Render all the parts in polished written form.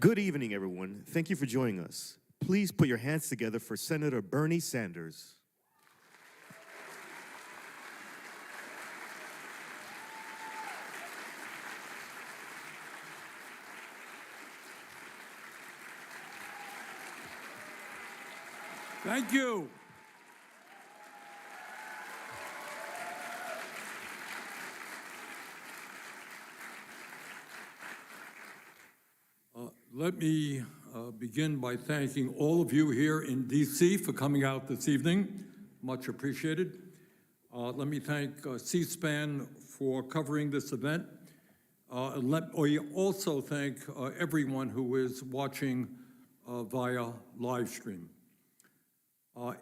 Good evening, everyone. Thank you for joining us. Please put your hands together for Senator Bernie Sanders. Thank you. Let me begin by thanking all of you here in D.C. for coming out this evening. Much appreciated. Let me thank C-SPAN for covering this event. Let me also thank everyone who is watching via live stream.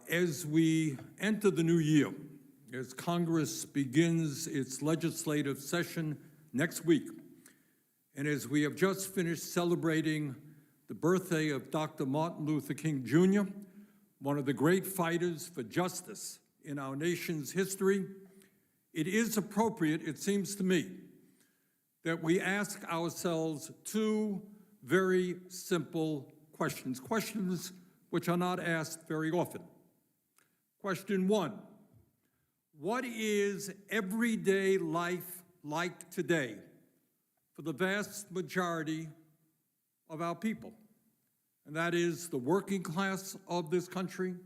As we enter the new year, as Congress begins its legislative session next week, and as we have just finished celebrating the birthday of Dr. Martin Luther King Jr., one of the great fighters for justice in our nation's history, it is appropriate, it seems to me, that we ask ourselves two very simple questions which are not asked very often. Question one, what is everyday life like today for the vast majority of our people? And that is the working class of this country,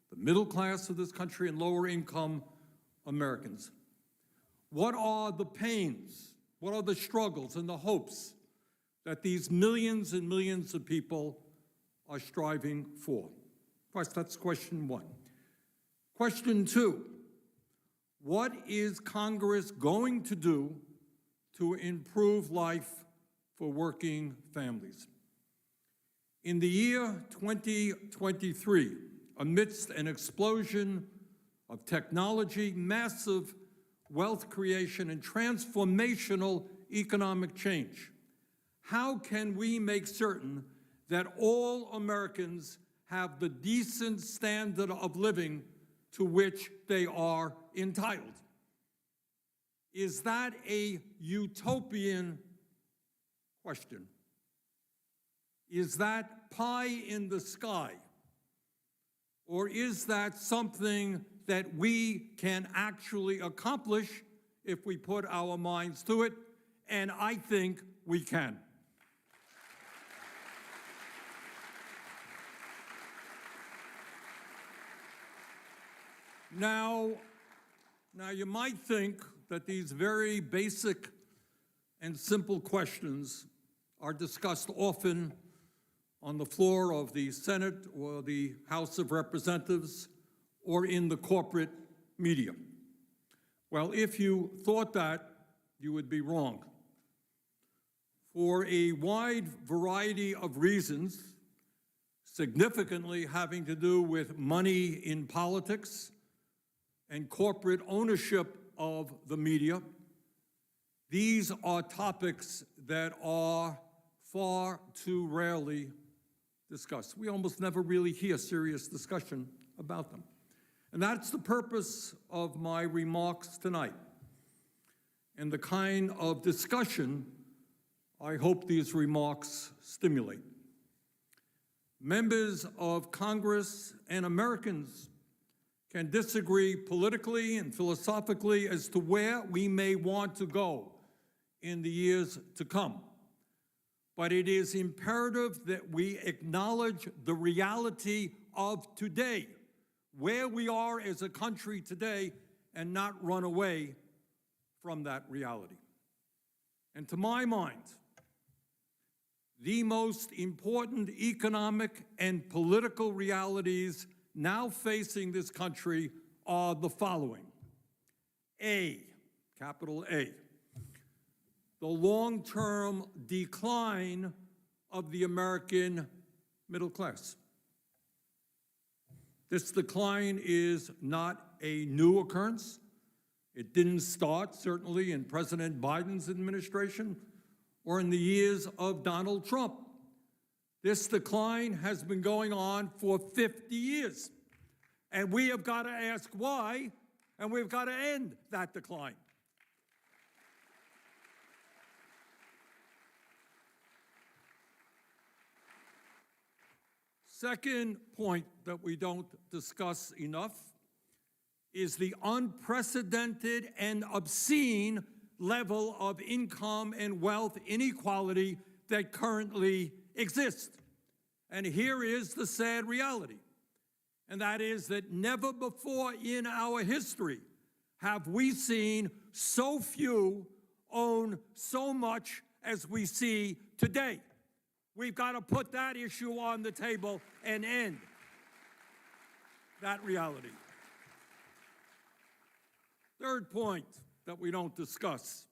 the middle class of this country, and lower income Americans. What are the pains, what are the struggles and the hopes that these millions and millions of people are striving for? That's question one. Question two, what is Congress going to do to improve life for working families? In the year 2023, amidst an explosion of technology, massive wealth creation, and transformational economic change, how can we make certain that all Americans have the decent standard of living to which they are entitled? Is that a utopian question? Is that pie in the sky? Or is that something that we can actually accomplish if we put our minds to it? And I think we can. Now you might think that these very basic and simple questions are discussed often on the floor of the Senate or the House of Representatives or in the corporate media. Well, if you thought that, you would be wrong. For a wide variety of reasons, significantly having to do with money in politics and corporate ownership of the media, these are topics that are far too rarely discussed. We almost never really hear serious discussion about them. And that's the purpose of my remarks tonight, and the kind of discussion I hope these remarks stimulate. Members of Congress and Americans can disagree politically and philosophically as to where we may want to go in the years to come. But it is imperative that we acknowledge the reality of today, where we are as a country today, and not run away from that reality. And to my mind, the most important economic and political realities now facing this country are the following. A, capital A, the long-term decline of the American middle class. This decline is not a new occurrence. It didn't start, certainly, in President Biden's administration or in the years of Donald Trump. This decline has been going on for 50 years. And we have got to ask why, and we've got to end that decline. second point that we don't discuss enough is the unprecedented and obscene level of income and wealth inequality that currently exists. And here is the sad reality, and that is that never before in our history have we seen so few own so much as we see today. We've got to put that issue on the table and end that reality. Third point that we don't discuss,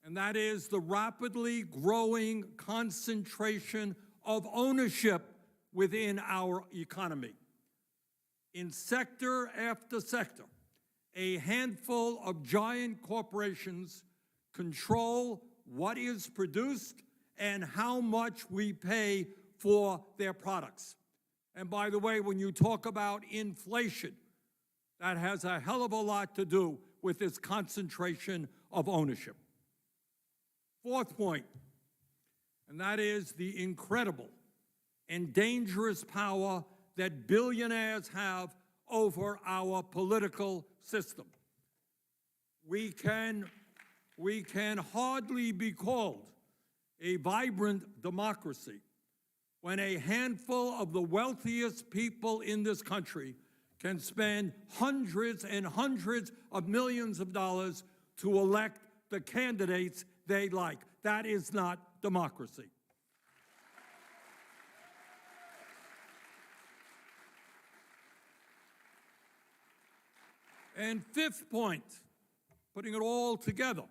and that is the rapidly growing concentration of ownership within our economy. In sector after sector, a handful of giant corporations control what is produced and how much we pay for their products. And by the way, when you talk about inflation, that has a hell of a lot to do with this concentration of ownership. Fourth point, and that is the incredible and dangerous power that billionaires have over our political system. We can hardly be called a vibrant democracy when a handful of the wealthiest people in this country can spend hundreds and hundreds of millions of dollars to elect the candidates they like. That is not democracy. And fifth point, putting it all together,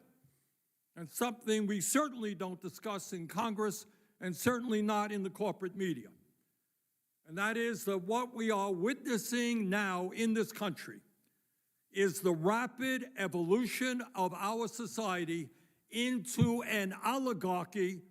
and something we certainly don't discuss in Congress and certainly not in the corporate media, and that is that what we are witnessing now in this country is the rapid evolution of our society into an oligarchy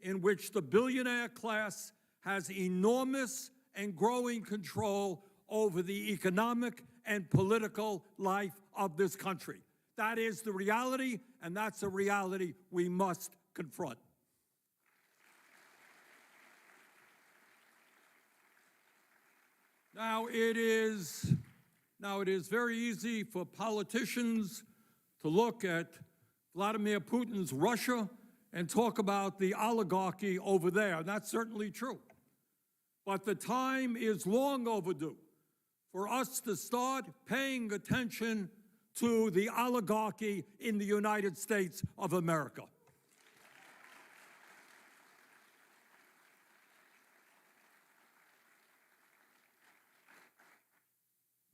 in which the billionaire class has enormous and growing control over the economic and political life of this country. That is the reality, and that's a reality we must confront. Now it is very easy for politicians to look at Vladimir Putin's Russia and talk about the oligarchy over there, and that's certainly true. But the time is long overdue for us to start paying attention to the oligarchy in the United States of America.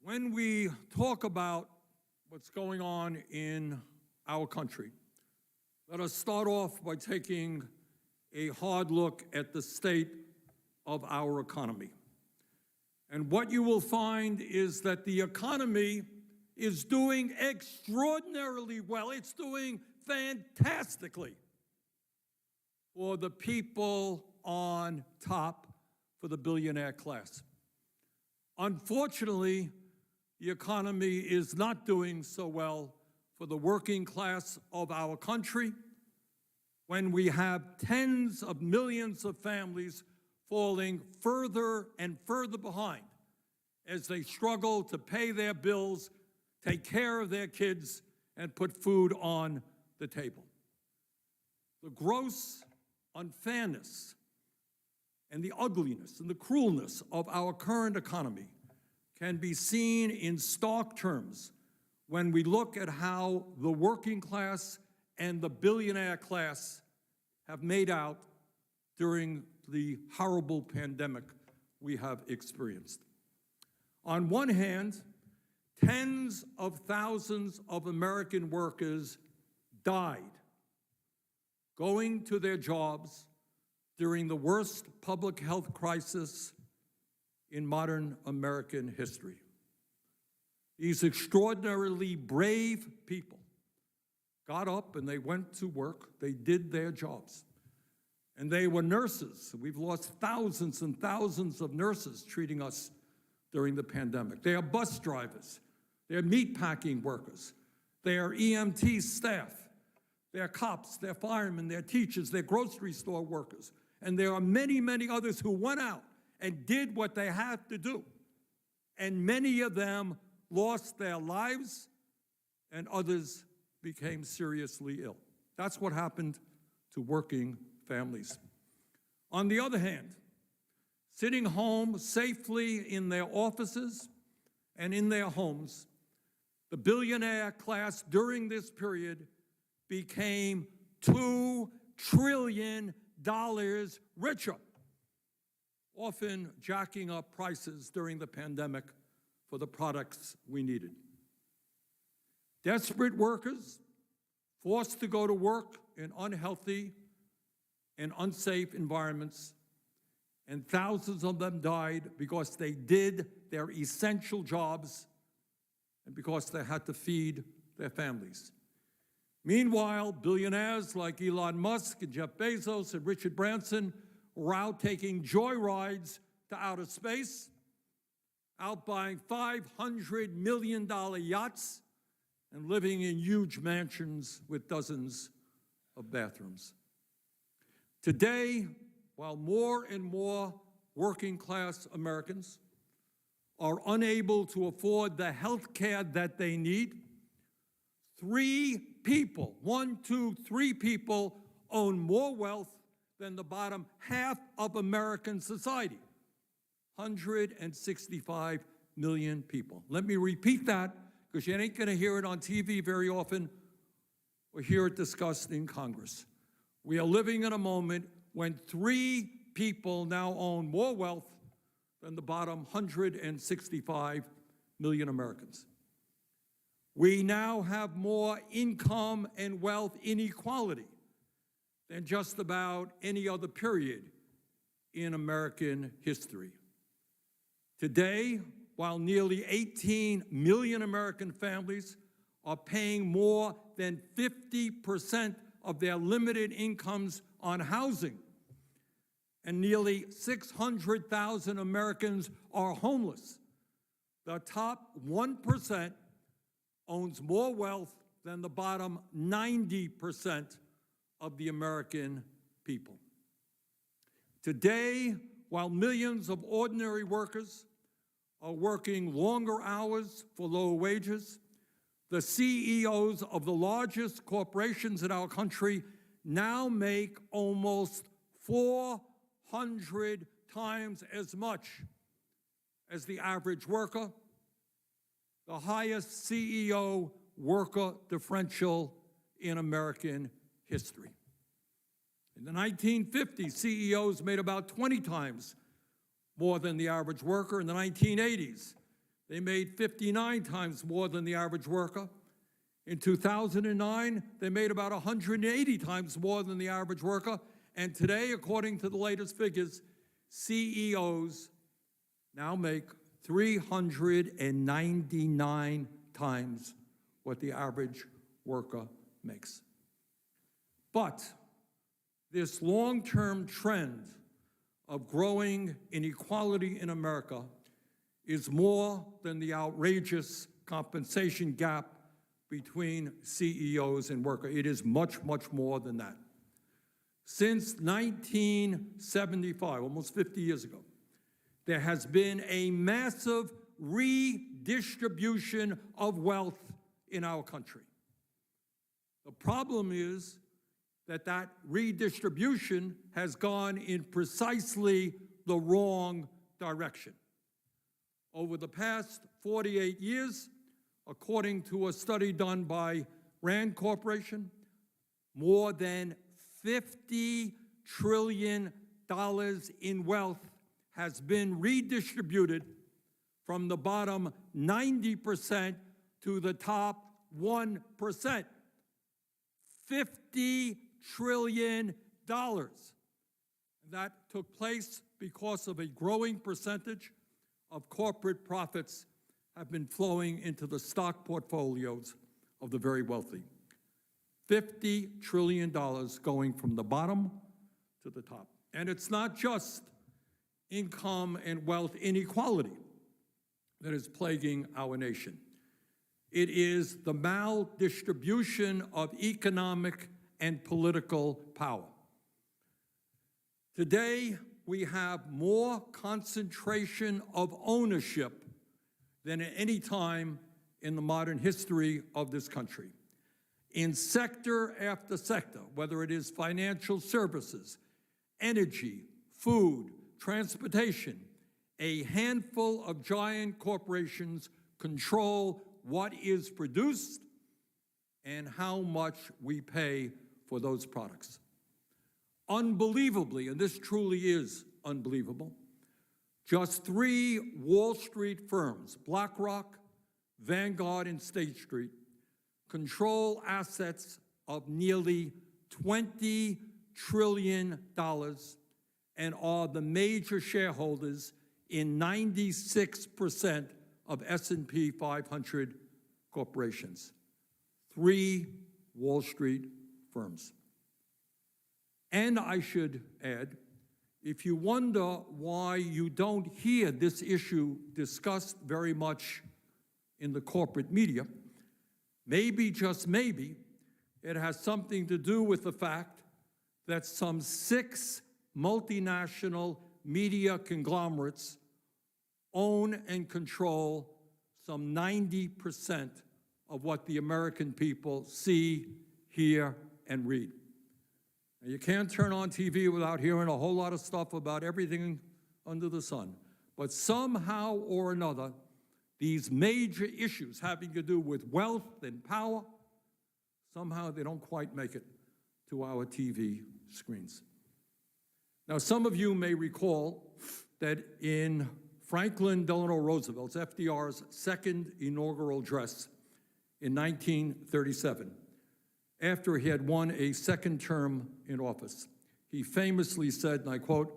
When we talk about what's going on in our country, let us start off by taking a hard look at the state of our economy. And what you will find is that the economy is doing extraordinarily well. It's doing fantastically for the people on top, for the billionaire class. Unfortunately, the economy is not doing so well for the working class of our country when we have tens of millions of families falling further and further behind as they struggle to pay their bills, take care of their kids, and put food on the table. The gross unfairness and the ugliness and the cruelness of our current economy can be seen in stark terms when we look at how the working class and the billionaire class have made out during the horrible pandemic we have experienced. On one hand, tens of thousands of American workers died going to their jobs during the worst public health crisis in modern American history. These extraordinarily brave people got up and they went to work. They did their jobs. And they were nurses. We've lost thousands and thousands of nurses treating us during the pandemic. They are bus drivers. They're meatpacking workers. They are EMT staff. They're cops. They're firemen. They're teachers. They're grocery store workers. And there are many, many others who went out and did what they had to do. And many of them lost their lives, and others became seriously ill. That's what happened to working families. On the other hand, sitting home safely in their offices and in their homes, the billionaire class during this period became $2 trillion richer, often jacking up prices during the pandemic for the products we needed. Desperate workers forced to go to work in unhealthy and unsafe environments, and thousands of them died because they did their essential jobs and because they had to feed their families. Meanwhile, billionaires like Elon Musk and Jeff Bezos and Richard Branson were out taking joyrides to outer space, out buying $500 million yachts, and living in huge mansions with dozens of bathrooms. Today, while more and more working-class Americans are unable to afford the health care that they need, 3 people, 1, 2, 3 people own more wealth than the bottom half of American society. 165 million people. Let me repeat that, because you ain't going to hear it on TV very often or hear it discussed in Congress. We are living in a moment when 3 people now own more wealth than the bottom 165 million Americans. We now have more income and wealth inequality than just about any other period in American history. Today, while nearly 18 million American families are paying more than 50% of their limited incomes on housing, and nearly 600,000 Americans are homeless, the top 1% owns more wealth than the bottom 90% of the American people. Today, while millions of ordinary workers are working longer hours for lower wages, the CEOs of the largest corporations in our country now make almost 400 times as much as the average worker, the highest CEO-worker differential in American history. In the 1950s, CEOs made about 20 times more than the average worker. In the 1980s, they made 59 times more than the average worker. In 2009, they made about 180 times more than the average worker. And today, according to the latest figures, CEOs now make 399 times what the average worker makes. But this long-term trend of growing inequality in America is more than the outrageous compensation gap between CEOs and workers. It is much, much more than that. Since 1975, almost 50 years ago, there has been a massive redistribution of wealth in our country. The problem is that that redistribution has gone in precisely the wrong direction. Over the past 48 years, according to a study done by Rand Corporation, more than $50 trillion in wealth has been redistributed from the bottom 90% to the top 1%. $50 trillion. That took place because of a growing percentage of corporate profits have been flowing into the stock portfolios of the very wealthy. $50 trillion going from the bottom to the top. And it's not just income and wealth inequality that is plaguing our nation. It is the maldistribution of economic and political power. Today, we have more concentration of ownership than at any time in the modern history of this country. In sector after sector, whether it is financial services, energy, food, transportation, a handful of giant corporations control what is produced and how much we pay for those products. Unbelievably, and this truly is unbelievable, just 3 Wall Street firms, BlackRock, Vanguard, and State Street, control assets of nearly $20 trillion and are the major shareholders in 96% of S&P 500 corporations. 3 Wall Street firms. And I should add, if you wonder why you don't hear this issue discussed very much in the corporate media, maybe, just maybe, it has something to do with the fact that some 6 multinational media conglomerates own and control some 90% of what the American people see, hear, and read. And you can't turn on TV without hearing a whole lot of stuff about everything under the sun. But somehow or another, these major issues having to do with wealth and power, somehow they don't quite make it to our TV screens. Now, some of you may recall that in Franklin Delano Roosevelt's, FDR's, second inaugural address in 1937, after he had won a second term in office, he famously said, and I quote,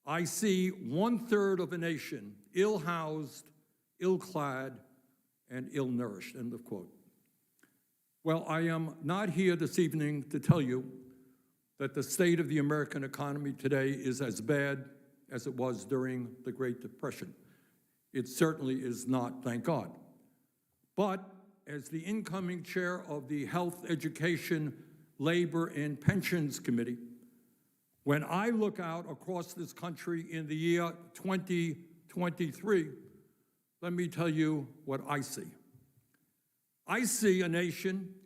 "I see 1/3 of a nation ill-housed, ill-clad, and ill-nourished," end of quote. Well, I am not here this evening to tell you that the state of the American economy today is as bad as it was during the Great Depression. It certainly is not, thank God. But as the incoming chair of the Health, Education, Labor, and Pensions Committee, when I look out across this country in the year 2023, let me tell you what I see. I see a nation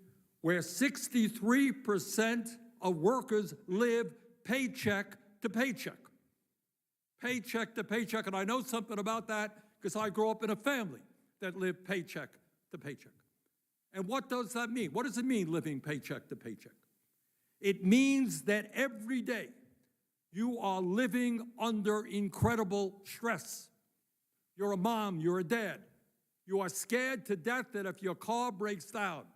where 63% of workers live paycheck to paycheck. Paycheck to paycheck, and I know something about that because I grew up in a family that lived paycheck to paycheck. And what does that mean? What does it mean, living paycheck to paycheck? It means that every day you are living under incredible stress. You're a mom, you're a dad. You are scared to death that if your car breaks down,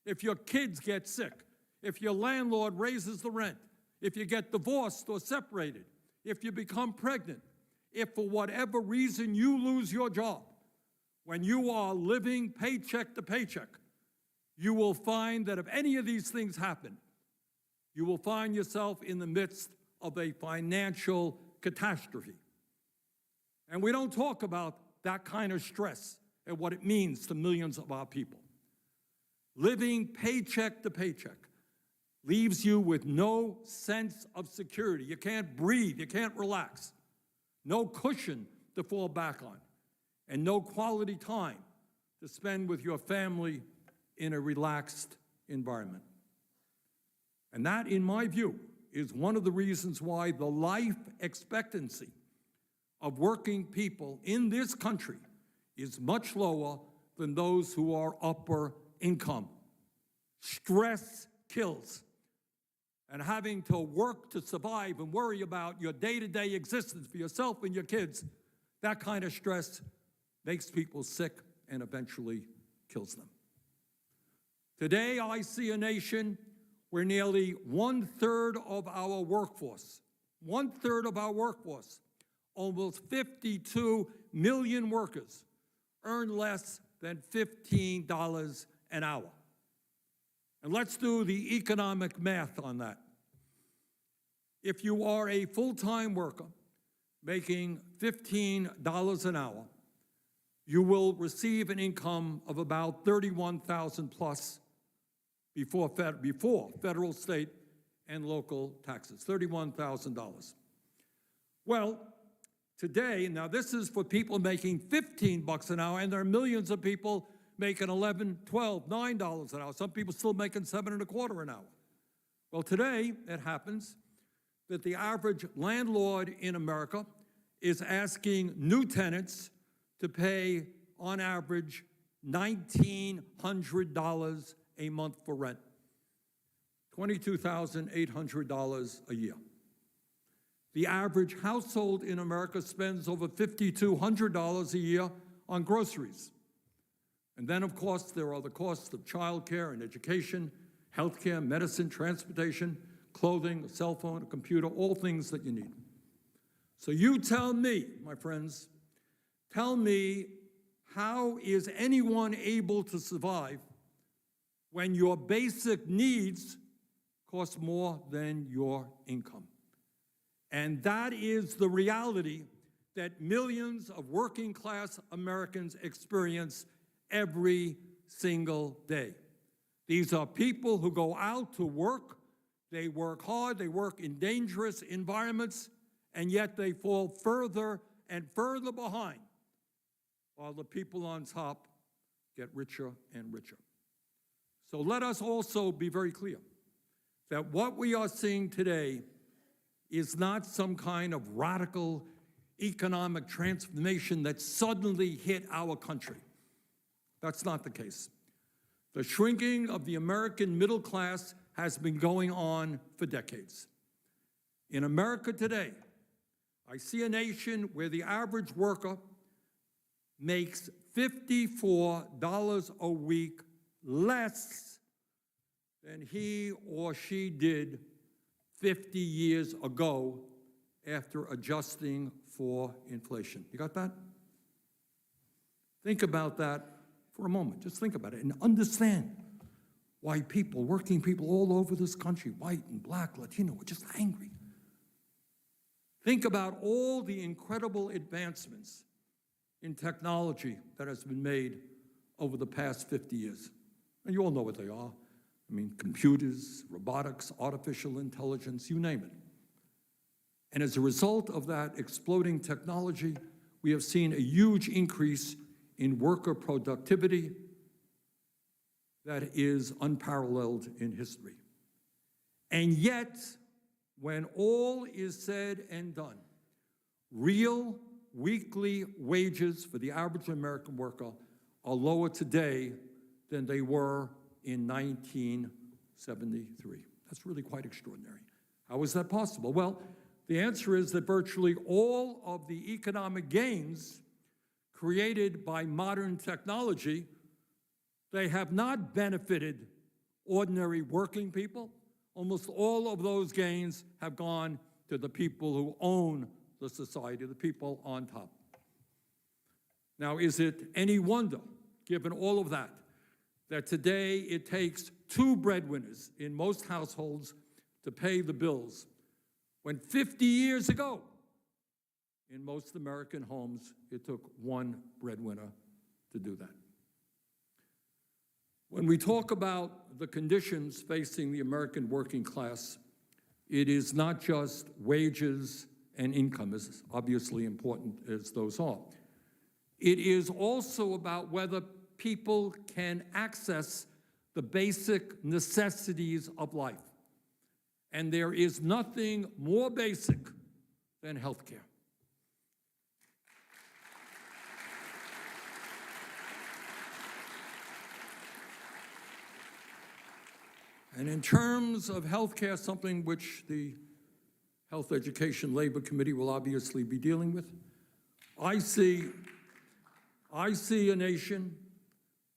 if your kids get sick, if your landlord raises the rent, if you get divorced or separated, if you become pregnant, if for whatever reason you lose your job, when you are living paycheck to paycheck, you will find that if any of these things happen, you will find yourself in the midst of a financial catastrophe. And we don't talk about that kind of stress and what it means to millions of our people. Living paycheck to paycheck leaves you with no sense of security. You can't breathe, you can't relax. No cushion to fall back on, and no quality time to spend with your family in a relaxed environment. And that, in my view, is one of the reasons why the life expectancy of working people in this country is much lower than those who are upper income. Stress kills. And having to work to survive and worry about your day-to-day existence for yourself and your kids, that kind of stress makes people sick and eventually kills them. Today, I see a nation where nearly 1/3 of our workforce, almost 52 million workers, earn less than $15 an hour. And let's do the economic math on that. If you are a full-time worker making $15 an hour, you will receive an income of about $31,000 plus before federal, state, and local taxes, $31,000. Well, today, now this is for people making $15 an hour, and there are millions of people making $11, $12, $9 an hour. Some people still making $7.25 an hour. Well, today it happens that the average landlord in America is asking new tenants to pay, on average, $1,900 a month for rent, $22,800 a year. The average household in America spends over $5,200 a year on groceries. And then, of course, there are the costs of childcare and education, healthcare, medicine, transportation, clothing, a cell phone, a computer, all things that you need. So you tell me, my friends, tell me, how is anyone able to survive when your basic needs cost more than your income? And that is the reality that millions of working class Americans experience every single day. These are people who go out to work, they work hard, they work in dangerous environments, and yet they fall further and further behind, while the people on top get richer and richer. So let us also be very clear that what we are seeing today is not some kind of radical economic transformation that suddenly hit our country. That's not the case. The shrinking of the American middle class has been going on for decades. In America today, I see a nation where the average worker makes $54 a week less than he or she did 50 years ago after adjusting for inflation. You got that? Think about that for a moment. Just think about it and understand why people, working people all over this country, white and black, Latino, are just angry. Think about all the incredible advancements in technology that has been made over the past 50 years. And you all know what they are. I mean, computers, robotics, artificial intelligence, you name it. And as a result of that exploding technology, we have seen a huge increase in worker productivity that is unparalleled in history. And yet, when all is said and done, real weekly wages for the average American worker are lower today than they were in 1973. That's really quite extraordinary. How is that possible? Well, the answer is that virtually all of the economic gains created by modern technology, they have not benefited ordinary working people. Almost all of those gains have gone to the people who own the society, the people on top. Now, is it any wonder, given all of that, that today it takes two breadwinners in most households to pay the bills, when 50 years ago, in most American homes, it took one breadwinner to do that? When we talk about the conditions facing the American working class, it is not just wages and income, as obviously important as those are. It is also about whether people can access the basic necessities of life. And there is nothing more basic than health care. And in terms of health care, something which the Health Education Labor Committee will obviously be dealing with, I see a nation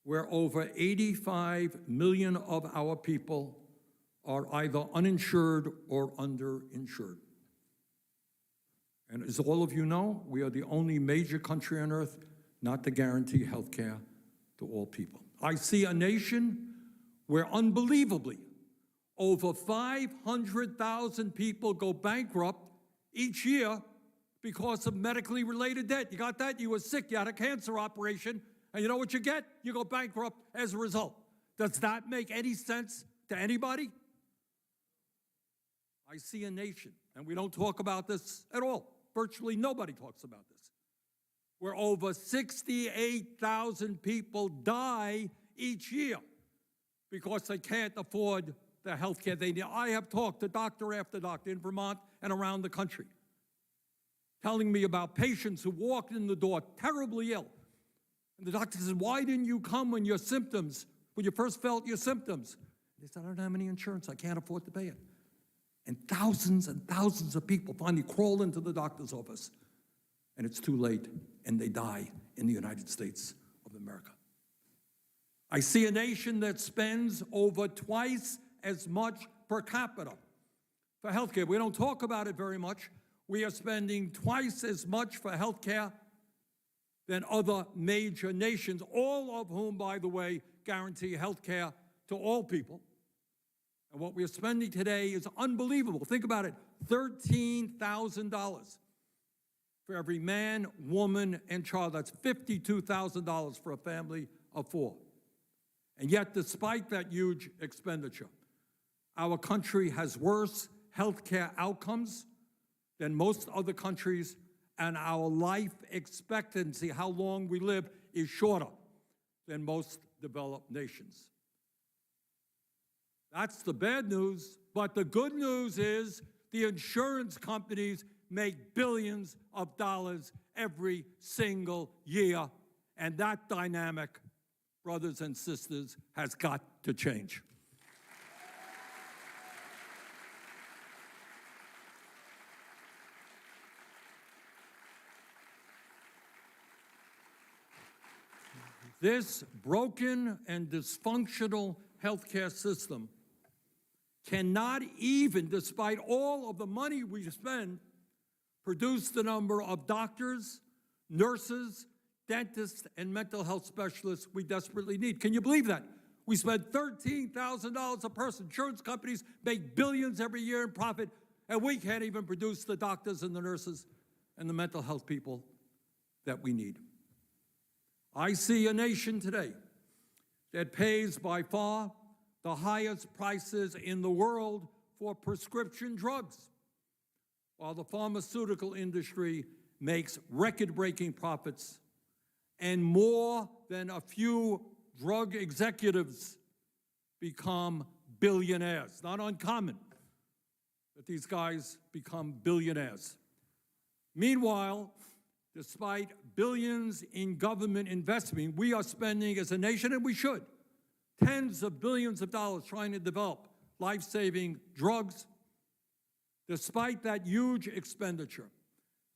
where over 85 million of our people are either uninsured or underinsured. And as all of you know, we are the only major country on earth not to guarantee health care to all people. I see a nation where, unbelievably, over 500,000 people go bankrupt each year because of medically related debt. You got that? You were sick, you had a cancer operation, and you know what you get? You go bankrupt as a result. Does that make any sense to anybody? I see a nation, and we don't talk about this at all, virtually nobody talks about this, where over 68,000 people die each year because they can't afford the health care they need. I have talked to doctor after doctor in Vermont and around the country, telling me about patients who walked in the door terribly ill. And the doctor says, why didn't you come when you first felt your symptoms? They said, I don't have any insurance. I can't afford to pay it. And thousands of people finally crawl into the doctor's office, and it's too late, and they die in the United States of America. I see a nation that spends over twice as much per capita for health care. We don't talk about it very much. We are spending twice as much for health care than other major nations, all of whom, by the way, guarantee health care to all people. And what we are spending today is unbelievable. Think about it, $13,000 for every man, woman, and child. That's $52,000 for a family of 4. And yet, despite that huge expenditure, our country has worse health care outcomes than most other countries, and our life expectancy, how long we live, is shorter than most developed nations. That's the bad news, but the good news is the insurance companies make billions of dollars every single year, and that dynamic, brothers and sisters, has got to change. This broken and dysfunctional healthcare system cannot even, despite all of the money we spend, produce the number of doctors, nurses, dentists, and mental health specialists we desperately need. Can you believe that? We spend $13,000 a person. Insurance companies make billions every year in profit, and we can't even produce the doctors and the nurses and the mental health people that we need. I see a nation today that pays by far the highest prices in the world for prescription drugs, while the pharmaceutical industry makes record-breaking profits, and more than a few drug executives become billionaires. Not uncommon that these guys become billionaires. Meanwhile, despite billions in government investment, we are spending as a nation, and we should, tens of billions of dollars trying to develop life-saving drugs. Despite that huge expenditure,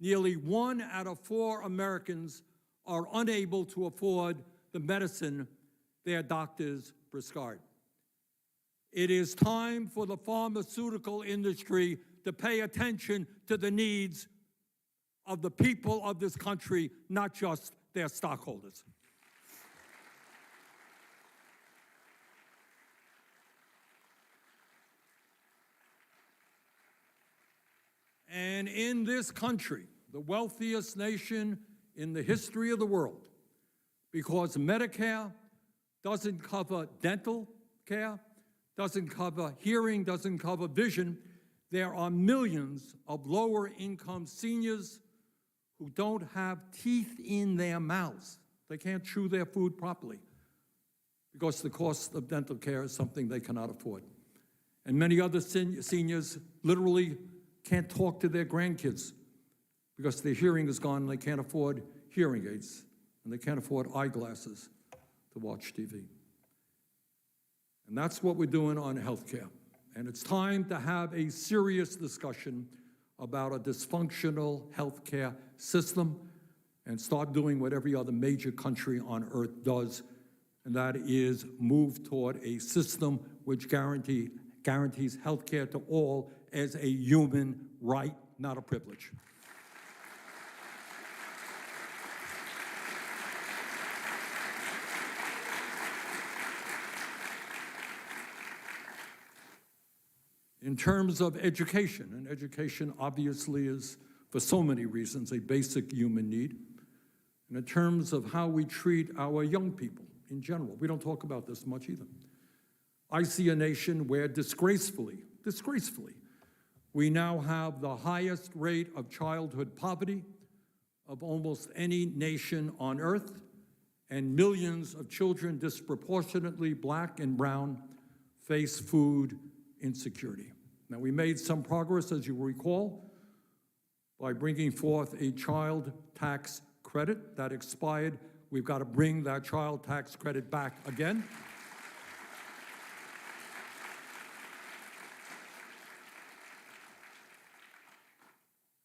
nearly 1 out of 4 Americans are unable to afford the medicine their doctors prescribe. It is time for the pharmaceutical industry to pay attention to the needs of the people of this country, not just their stockholders. And in this country, the wealthiest nation in the history of the world, because Medicare doesn't cover dental care, doesn't cover hearing, doesn't cover vision, there are millions of lower-income seniors who don't have teeth in their mouths. They can't chew their food properly because the cost of dental care is something they cannot afford. And many other seniors literally can't talk to their grandkids because their hearing is gone and they can't afford hearing aids and they can't afford eyeglasses to watch TV. And that's what we're doing on health care. And it's time to have a serious discussion about a dysfunctional health care system and start doing what every other major country on earth does, and that is move toward a system which guarantees health care to all as a human right, not a privilege. In terms of education, and education obviously is, for so many reasons, a basic human need. And in terms of how we treat our young people in general, we don't talk about this much either. I see a nation where disgracefully, We now have the highest rate of childhood poverty of almost any nation on earth, and millions of children, disproportionately black and brown, face food insecurity. Now, we made some progress, as you recall, by bringing forth a child tax credit that expired. We've got to bring that child tax credit back again.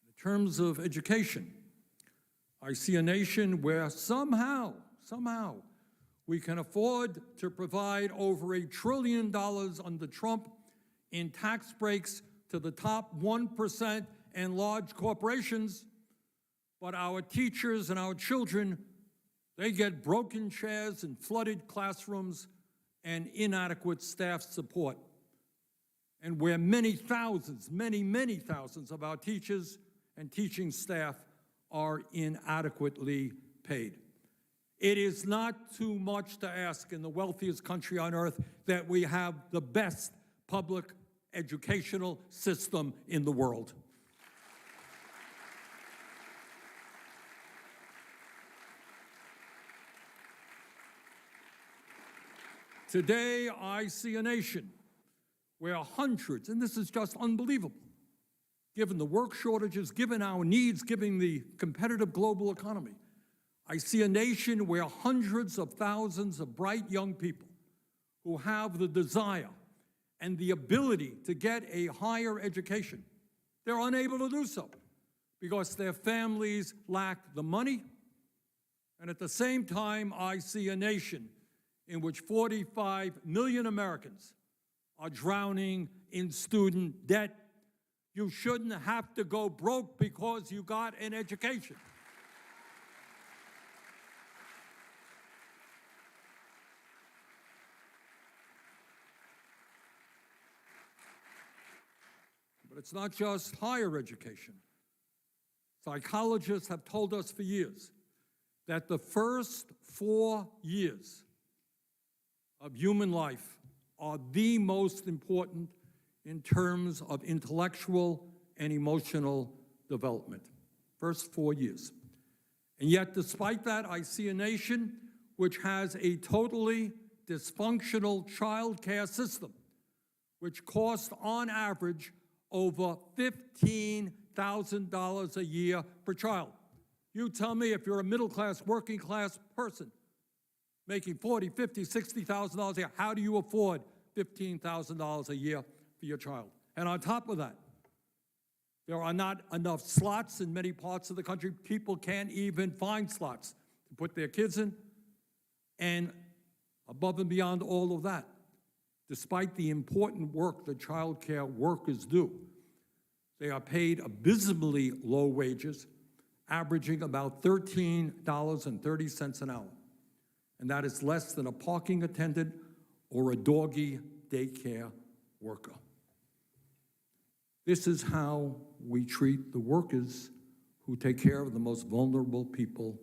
In terms of education, I see a nation where somehow, we can afford to provide over $1 trillion under Trump in tax breaks to the top 1% and large corporations, but our teachers and our children, they get broken chairs and flooded classrooms and inadequate staff support. And where many thousands of our teachers and teaching staff are inadequately paid. It is not too much to ask in the wealthiest country on earth that we have the best public educational system in the world. Today, I see a nation where hundreds, and this is just unbelievable, given the work shortages, given our needs, given the competitive global economy, I see a nation where hundreds of thousands of bright young people who have the desire and the ability to get a higher education, they're unable to do so because their families lack the money. And at the same time, I see a nation in which 45 million Americans are drowning in student debt. You shouldn't have to go broke because you got an education. But it's not just higher education. Psychologists have told us for years that the first 4 years of human life are the most important in terms of intellectual and emotional development. First 4 years. And yet, despite that, I see a nation which has a totally dysfunctional child care system, which costs on average over $15,000 a year per child. You tell me, if you're a middle-class, working-class person making $40,000, $50,000, $60,000 a year, how do you afford $15,000 a year for your child? And on top of that, there are not enough slots in many parts of the country. People can't even find slots to put their kids in. And above and beyond all of that, despite the important work that child care workers do, they are paid abysmally low wages, averaging about $13.30 an hour. And that is less than a parking attendant or a doggy daycare worker. This is how we treat the workers who take care of the most vulnerable people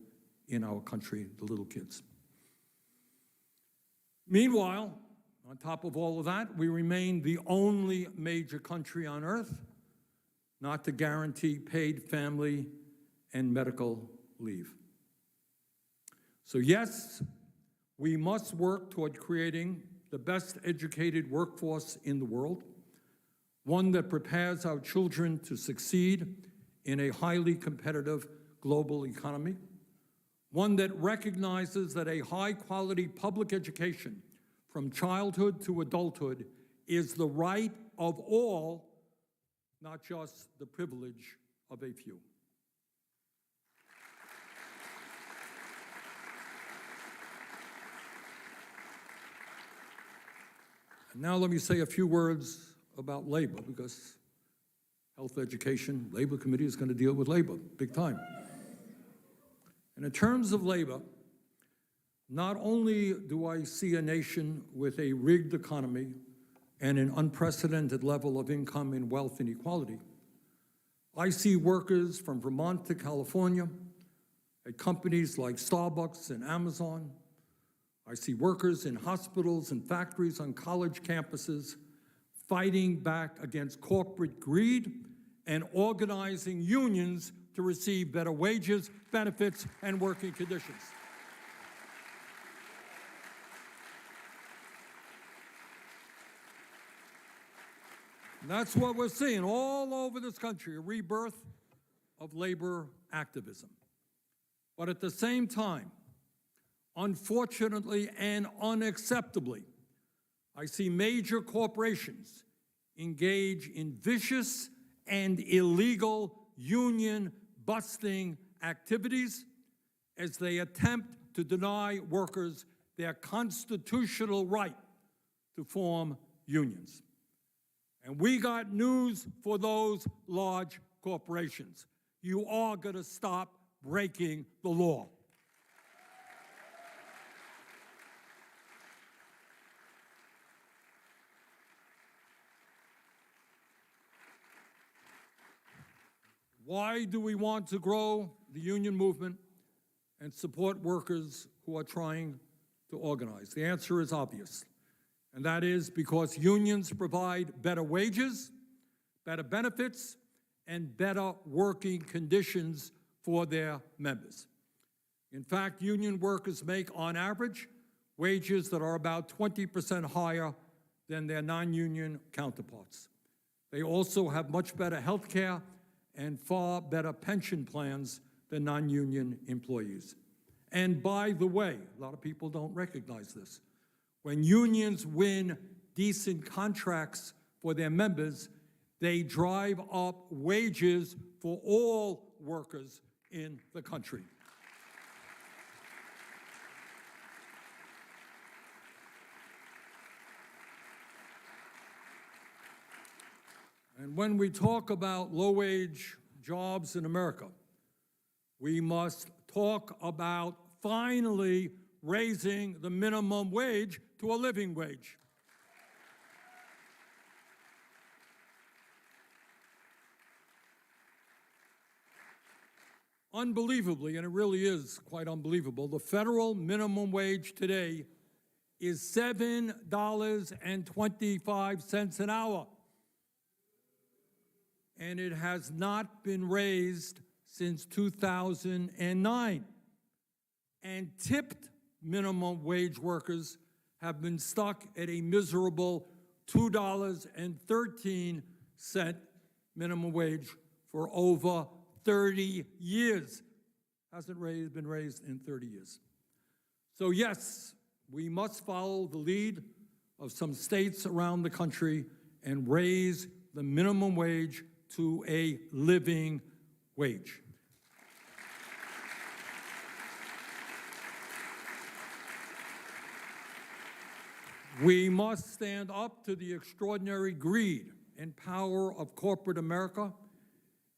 in our country, the little kids. Meanwhile, on top of all of that, we remain the only major country on earth not to guarantee paid family and medical leave. So yes, we must work toward creating the best educated workforce in the world, one that prepares our children to succeed in a highly competitive global economy, one that recognizes that a high-quality public education from childhood to adulthood is the right of all, not just the privilege of a few. And now let me say a few words about labor, because health, education, labor committee is going to deal with labor big time. And in terms of labor, not only do I see a nation with a rigged economy and an unprecedented level of income and wealth inequality, I see workers from Vermont to California at companies like Starbucks and Amazon. I see workers in hospitals and factories on college campuses fighting back against corporate greed, and organizing unions to receive better wages, benefits, and working conditions. And that's what we're seeing all over this country, a rebirth of labor activism. But at the same time, unfortunately and unacceptably, I see major corporations engage in vicious and illegal union-busting activities as they attempt to deny workers their constitutional right to form unions. And we got news for those large corporations. You are going to stop breaking the law. Why do we want to grow the union movement and support workers who are trying to organize? The answer is obvious, and that is because unions provide better wages, better benefits, and better working conditions for their members. In fact, union workers make, on average, wages that are about 20% higher than their non-union counterparts. They also have much better health care and far better pension plans than non-union employees. And by the way, a lot of people don't recognize this, when unions win decent contracts for their members, they drive up wages for all workers in the country. And when we talk about low-wage jobs in America, we must talk about finally raising the minimum wage to a living wage. Unbelievably, and it really is quite unbelievable, the federal minimum wage today is $7.25 an hour. And it has not been raised since 2009. And tipped minimum wage workers have been stuck at a miserable $2.13 minimum wage for over 30 years. Hasn't been raised in 30 years. So yes, we must follow the lead of some states around the country and raise the minimum wage to a living wage. We must stand up to the extraordinary greed and power of corporate America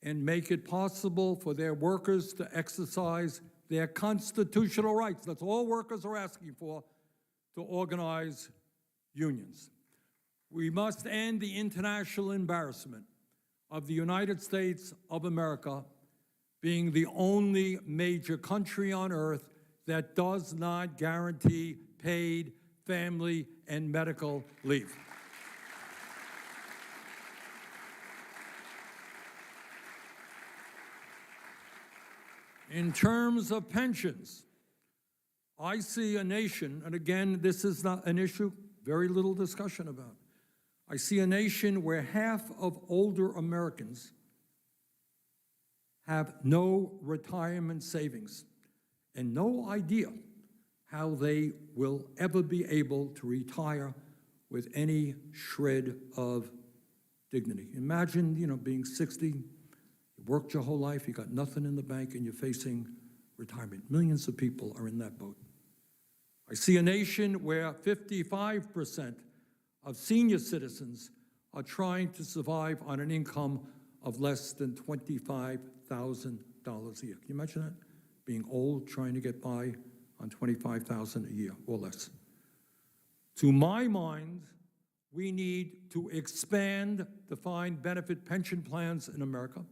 and make it possible for their workers to exercise their constitutional rights. That's all workers are asking for, to organize unions. We must end the international embarrassment of the United States of America being the only major country on earth that does not guarantee paid family and medical leave. In terms of pensions, I see a nation, and again, this is not an issue, very little discussion about. I see a nation where half of older Americans have no retirement savings and no idea how they will ever be able to retire with any shred of dignity. Imagine, being 60, you worked your whole life, you got nothing in the bank, and you're facing retirement. Millions of people are in that boat. I see a nation where 55% of senior citizens are trying to survive on an income of less than $25,000 a year. Can you imagine that? Being old, trying to get by on $25,000 a year or less. To my mind, we need to expand defined benefit pension plans in America,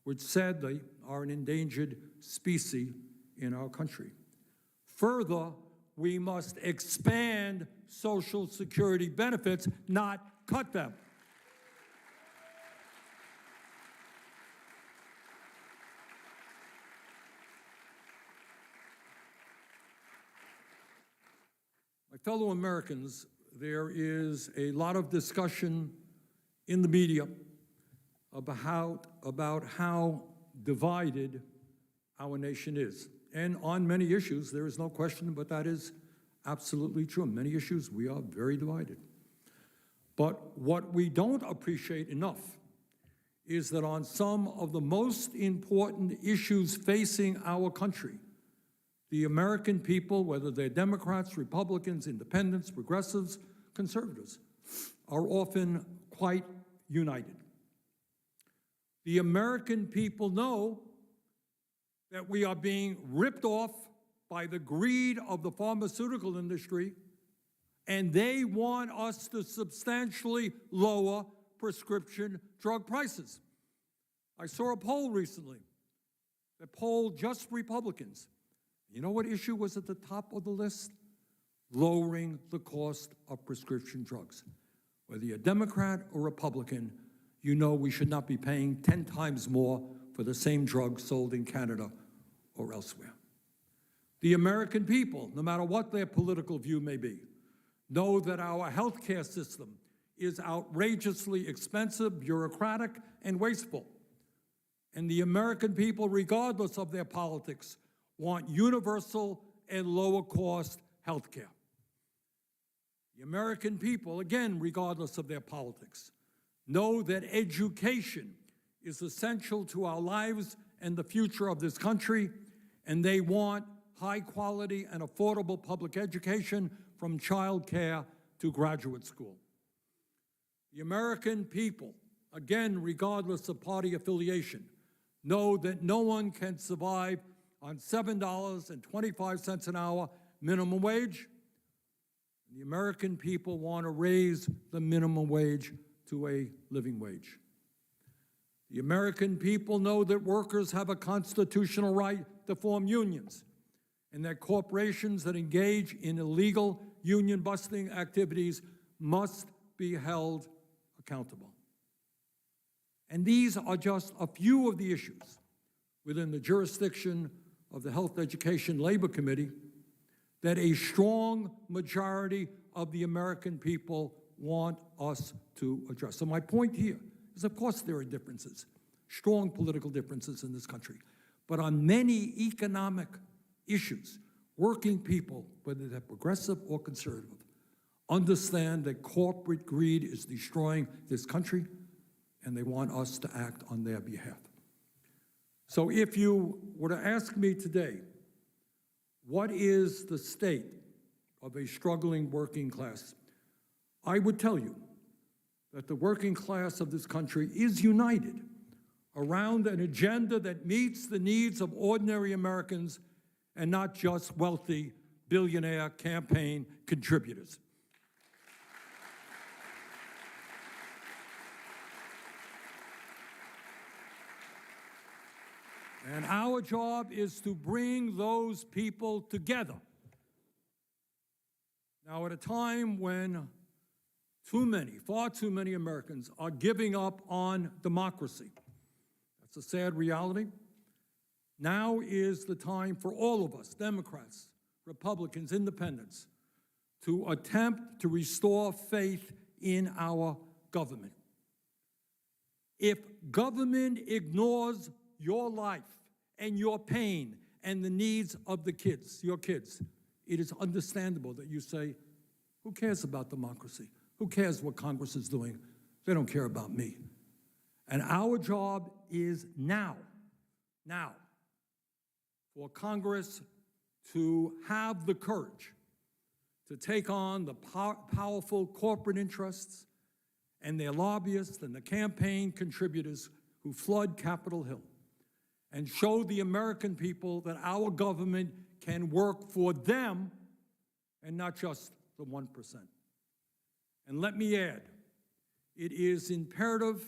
which sadly are an endangered species in our country. Further, we must expand Social Security benefits, not cut them. fellow Americans, there is a lot of discussion in the media about how divided our nation is. And on many issues, there is no question, but that is absolutely true. On many issues, we are very divided. But what we don't appreciate enough is that on some of the most important issues facing our country, the American people, whether they're Democrats, Republicans, independents, progressives, conservatives, are often quite united. The American people know that we are being ripped off by the greed of the pharmaceutical industry, and they want us to substantially lower prescription drug prices. I saw a poll recently that polled just Republicans. You know what issue was at the top of the list? Lowering the cost of prescription drugs. Whether you're Democrat or Republican, you know we should not be paying 10 times more for the same drug sold in Canada or elsewhere. The American people, no matter what their political view may be, know that our healthcare system is outrageously expensive, bureaucratic, and wasteful. And the American people, regardless of their politics, want universal and lower-cost health care. The American people, again, regardless of their politics, know that education is essential to our lives and the future of this country, and they want high-quality and affordable public education from child care to graduate school. The American people, again, regardless of party affiliation, know that no one can survive on $7.25 an hour minimum wage. The American people want to raise the minimum wage to a living wage. The American people know that workers have a constitutional right to form unions, and that corporations that engage in illegal union-busting activities must be held accountable. And these are just a few of the issues within the jurisdiction of the Health, Education, Labor Committee that a strong majority of the American people want us to address. So my point here is, of course, there are differences, strong political differences in this country. But on many economic issues, working people, whether they're progressive or conservative, understand that corporate greed is destroying this country, and they want us to act on their behalf. So if you were to ask me today, what is the state of a struggling working class? I would tell you that the working class of this country is united around an agenda that meets the needs of ordinary Americans and not just wealthy billionaire campaign contributors. And our job is to bring those people together. Now, at a time when too many, far too many Americans are giving up on democracy, that's a sad reality. Now is the time for all of us, Democrats, Republicans, independents, to attempt to restore faith in our government. If government ignores your life and your pain and the needs of the kids, your kids, it is understandable that you say, who cares about democracy? Who cares what Congress is doing? They don't care about me. And our job is now, for Congress to have the courage to take on the powerful corporate interests and their lobbyists and the campaign contributors who flood Capitol Hill, and show the American people that our government can work for them and not just the 1%. And let me add, it is imperative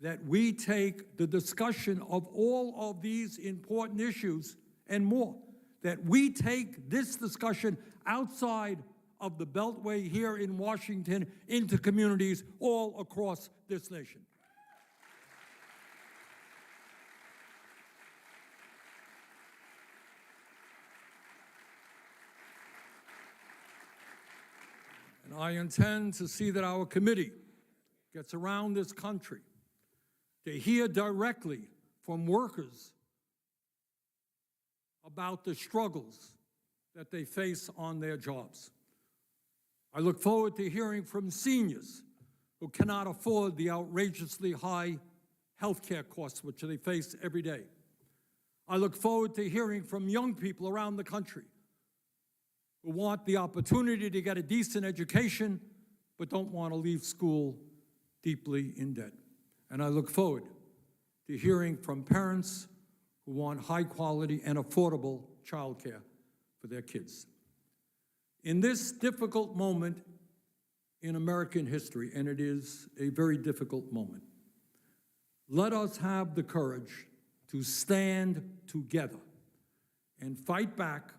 that we take the discussion of all of these important issues and more, that we take this discussion outside of the Beltway here in Washington into communities all across this nation. I intend to see that our committee gets around this country to hear directly from workers about the struggles that they face on their jobs. I look forward to hearing from seniors who cannot afford the outrageously high health care costs which they face every day. I look forward to hearing from young people around the country who want the opportunity to get a decent education but don't want to leave school deeply in debt. And I look forward to hearing from parents who want high quality and affordable childcare for their kids. In this difficult moment in American history, and it is a very difficult moment, let us have the courage to stand together and fight back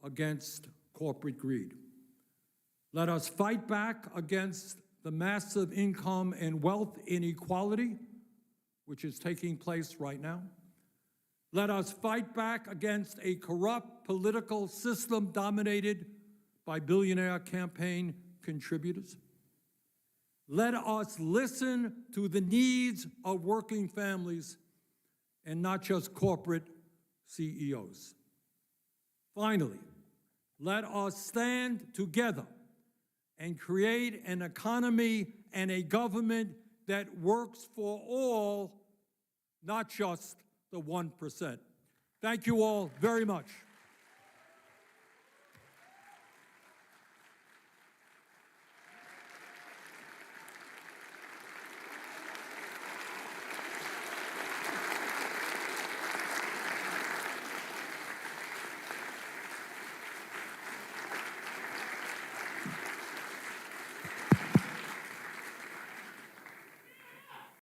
against corporate greed. Let us fight back against the massive income and wealth inequality which is taking place right now. Let us fight back against a corrupt political system dominated by billionaire campaign contributors. Let us listen to the needs of working families and not just corporate CEOs. Finally, let us stand together and create an economy and a government that works for all, not just the 1%. Thank you all very much.